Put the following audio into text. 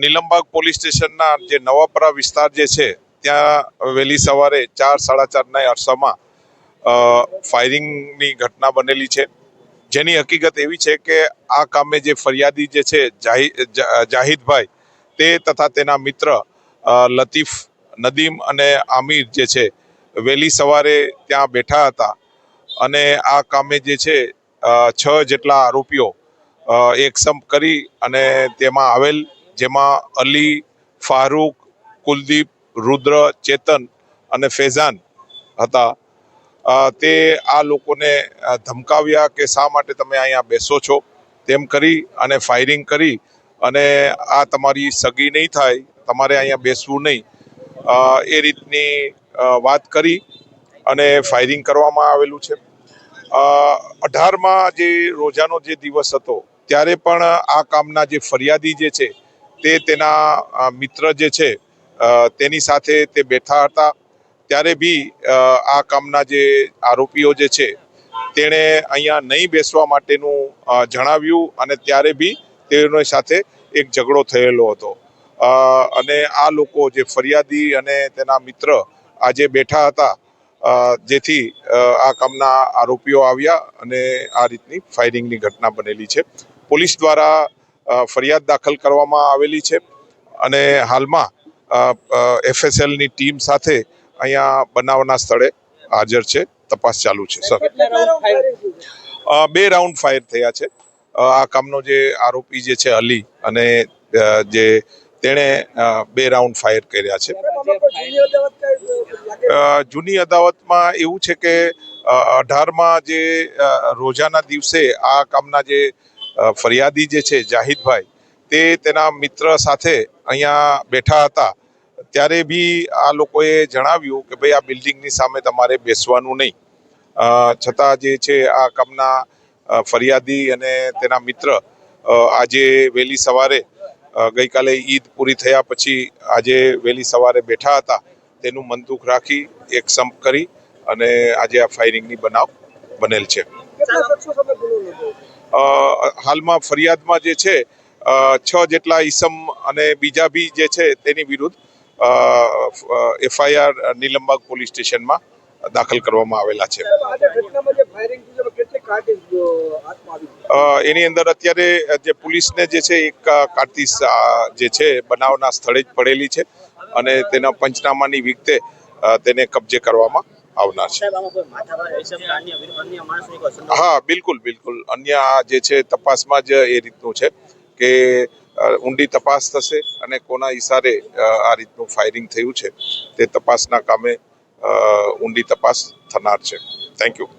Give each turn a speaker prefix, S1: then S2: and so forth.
S1: Nilambag police સ્ટેશનના જે નવાપરા વિસ્તાર જે છે ત્યાં વહેલી સવારે 4-4:30ના અરસામાં ફાયરિંગની ઘટના બનેલી છે, જેની હકીકત એવી છે કે આ કામે જે ફરિયાદી જે છે જાહિદભાઈ તે તથા તેના મિત્ર લતીફ, નદીમ અને આમિર જે છે વહેલી સવારે ત્યાં બેઠા હતા અને આ કામે જે છે 6 જેટલા આરોપીઓ એકસંપ કરી અને તેમાં આવેલ, જેમાં અલી, ફારૂક, કુલદીપ, રુદ્ર, ચેતન અને ફેઝાન હતા. તે આ લોકોને ધમકાવ્યા કે શા માટે તમે અહીંયા બેસો છો તેમ કરી અને ફાયરિંગ કરી અને આ તમારી સગી નહીં થાય, તમારે અહીંયા બેસવું નહીં, એ રીતની વાત કરી અને ફાયરિંગ કરવામાં આવેલું છે. 18માં જે રોજાનો જે દિવસ હતો ત્યારે પણ આ કામના જે ફરિયાદી જે છે તે તેના મિત્ર જે છે તેની સાથે તે બેઠા હતા, ત્યારે બી આ કામના જે આરોપીઓ જે છે તેણે અહીંયા નહીં બેસવા માટેનું જણાવ્યું અને ત્યારે બી તેની સાથે એક ઝઘડો થયેલો હતો અને આ લોકો જે ફરિયાદી અને તેના મિત્ર આજે બેઠા હતા, જેથી આ કામના આરોપીઓ આવ્યા અને આ રીતની ફાયરિંગની ઘટના બનેલી છે. પોલીસ દ્વારા ફરિયાદ દાખલ કરવામાં આવેલી છે અને હાલમાં FSLની ટીમ સાથે અહીંયા બનાવના સ્થળે હાજર છે, તપાસ ચાલુ છે. સર, 2 રાઉન્ડ ફાયર થયા છે. આ કામનો જે આરોપી જે છે અલી અને જે તેણે 2 રાઉન્ડ ફાયર કર્યા છે. જૂની અદાવતમાં એવું છે કે 18માં જે રોજાના દિવસે આ કામના જે ફરિયાદી જે છે જાહિદભાઈ તે તેના મિત્ર સાથે અહીંયા બેઠા હતા, ત્યારે બી આ લોકોએ જણાવ્યું કે ભાઈ આ બિલ્ડિંગની સામે તમારે બેસવાનું નહીં. છતાં જે છે આ કામના ફરિયાદી અને તેના મિત્ર આજે વહેલી સવારે ગઈકાલે ઈદ પૂરી થયા પછી આજે વહેલી સવારે બેઠા હતા, તેનું મનદુખ રાખી એક સંપ કરી અને આજે આ ફાયરિંગની બનાવ બનેલ છે. હાલમાં ફરિયાદમાં જે છે 6 જેટલા ઈસમ અને બીજા બી જે છે તેની વિરુદ્ધ FIR નીલમબાગ પોલીસ સ્ટેશનમાં દાખલ કરવામાં આવેલા છે. એની અંદર અત્યારે જે પોલીસને જે છે એક કારતીસ જે છે બનાવના સ્થળે જ પડેલી છે અને તેના પંચનામાની વિગતે તેને કબજે કરવામાં આવનાર છે. હા, બિલકુલ અન્ય જે છે તપાસમાં જ એ રીતનું છે કે ઊંડી તપાસ થશે અને કોના ઈશારે આ રીતનું ફાયરિંગ થયું છે તે તપાસના કામે ઊંડી તપાસ થનાર છે. Thank you.